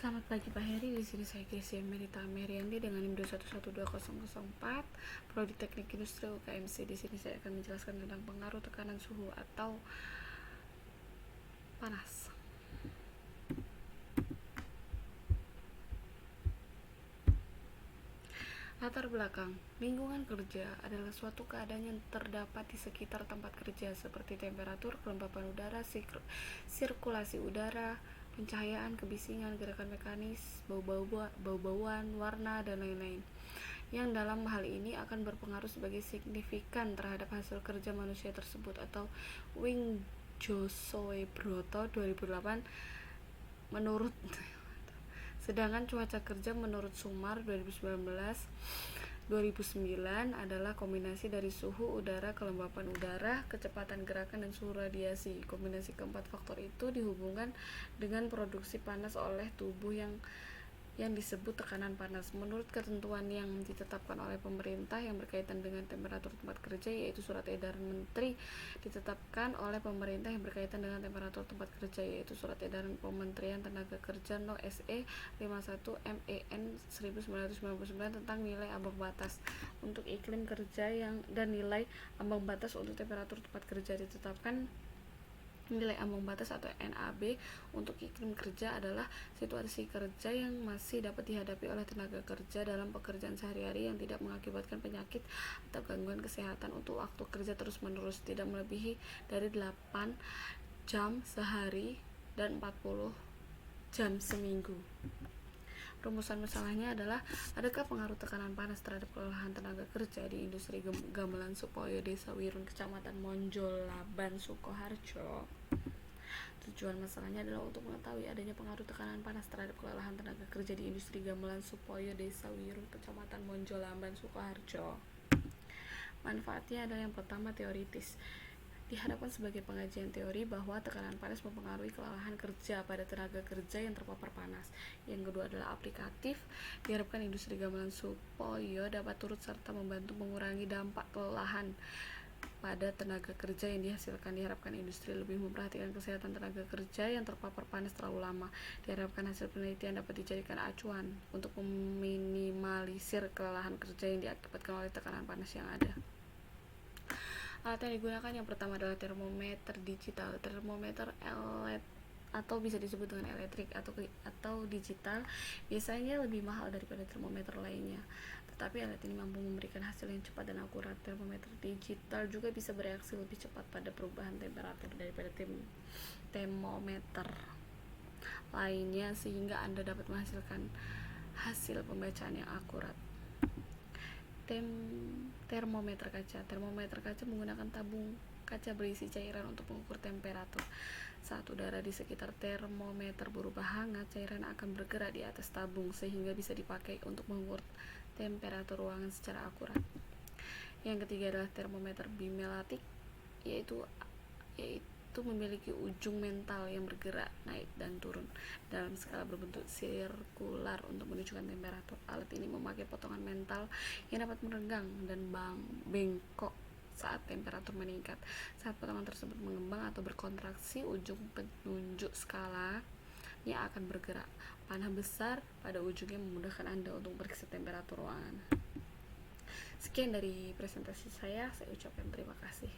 Selamat pagi Pak Heri, di sini saya Gracia Merita Meriandi dengan NIM 2112004, Prodi Teknik Industri UKMC. Di sini saya akan menjelaskan tentang pengaruh tekanan suhu atau panas. Latar belakang, lingkungan kerja adalah suatu keadaan yang terdapat di sekitar tempat kerja seperti temperatur, kelembapan udara, sirkulasi udara, pencahayaan, kebisingan, gerakan mekanis, bau-bauan, warna, dan lain-lain, yang dalam hal ini akan berpengaruh sebagai signifikan terhadap hasil kerja manusia tersebut, atau Wing Josoe Broto 2008 menurut. Sedangkan cuaca kerja menurut Sumar 2009 adalah kombinasi dari suhu udara, kelembapan udara, kecepatan gerakan, dan suhu radiasi. Kombinasi keempat faktor itu dihubungkan dengan produksi panas oleh tubuh yang disebut tekanan panas. Menurut ketentuan yang ditetapkan oleh pemerintah yang berkaitan dengan temperatur tempat kerja, yaitu Surat Edaran Menteri ditetapkan oleh pemerintah yang berkaitan dengan temperatur tempat kerja, yaitu Surat Edaran Kementerian Tenaga Kerja No. SE 51 MEN 1999 tentang nilai ambang batas untuk iklim kerja dan nilai ambang batas untuk temperatur tempat kerja. Ditetapkan nilai ambang batas atau NAB untuk iklim kerja adalah situasi kerja yang masih dapat dihadapi oleh tenaga kerja dalam pekerjaan sehari-hari yang tidak mengakibatkan penyakit atau gangguan kesehatan untuk waktu kerja terus-menerus tidak melebihi dari 8 jam sehari dan 40 jam seminggu. Rumusan masalahnya adalah, adakah pengaruh tekanan panas terhadap kelelahan tenaga kerja di industri gamelan Supoyo, Desa Wirun, Kecamatan Monjolaban, Sukoharjo? Tujuan masalahnya adalah untuk mengetahui adanya pengaruh tekanan panas terhadap kelelahan tenaga kerja di industri gamelan Supoyo, Desa Wirun, Kecamatan Monjolaban, Sukoharjo. Manfaatnya adalah, yang pertama, teoritis. Diharapkan sebagai pengajian teori bahwa tekanan panas mempengaruhi kelelahan kerja pada tenaga kerja yang terpapar panas. Yang kedua adalah aplikatif. Diharapkan industri gamelan Supoyo dapat turut serta membantu mengurangi dampak kelelahan pada tenaga kerja yang dihasilkan. Diharapkan industri lebih memperhatikan kesehatan tenaga kerja yang terpapar panas terlalu lama. Diharapkan hasil penelitian dapat dijadikan acuan untuk meminimalisir kelelahan kerja yang diakibatkan oleh tekanan panas yang ada. Alat yang digunakan yang pertama adalah termometer digital. Termometer atau bisa disebut dengan elektrik atau digital biasanya lebih mahal daripada termometer lainnya, tetapi alat ini mampu memberikan hasil yang cepat dan akurat. Termometer digital juga bisa bereaksi lebih cepat pada perubahan temperatur daripada termometer lainnya, sehingga Anda dapat menghasilkan hasil pembacaan yang akurat. Termometer kaca. Termometer kaca menggunakan tabung kaca berisi cairan untuk mengukur temperatur. Saat udara di sekitar termometer berubah hangat, cairan akan bergerak di atas tabung sehingga bisa dipakai untuk mengukur temperatur ruangan secara akurat. Yang ketiga adalah termometer bimelatik, yaitu memiliki ujung mental yang bergerak naik dan turun dalam skala berbentuk sirkular untuk menunjukkan temperatur. Alat ini memakai potongan mental yang dapat merenggang dan bengkok saat temperatur meningkat. Saat potongan tersebut mengembang atau berkontraksi, ujung penunjuk skala yang akan bergerak. Panah besar pada ujungnya memudahkan Anda untuk memeriksa temperatur ruangan. Sekian dari presentasi saya ucapkan terima kasih.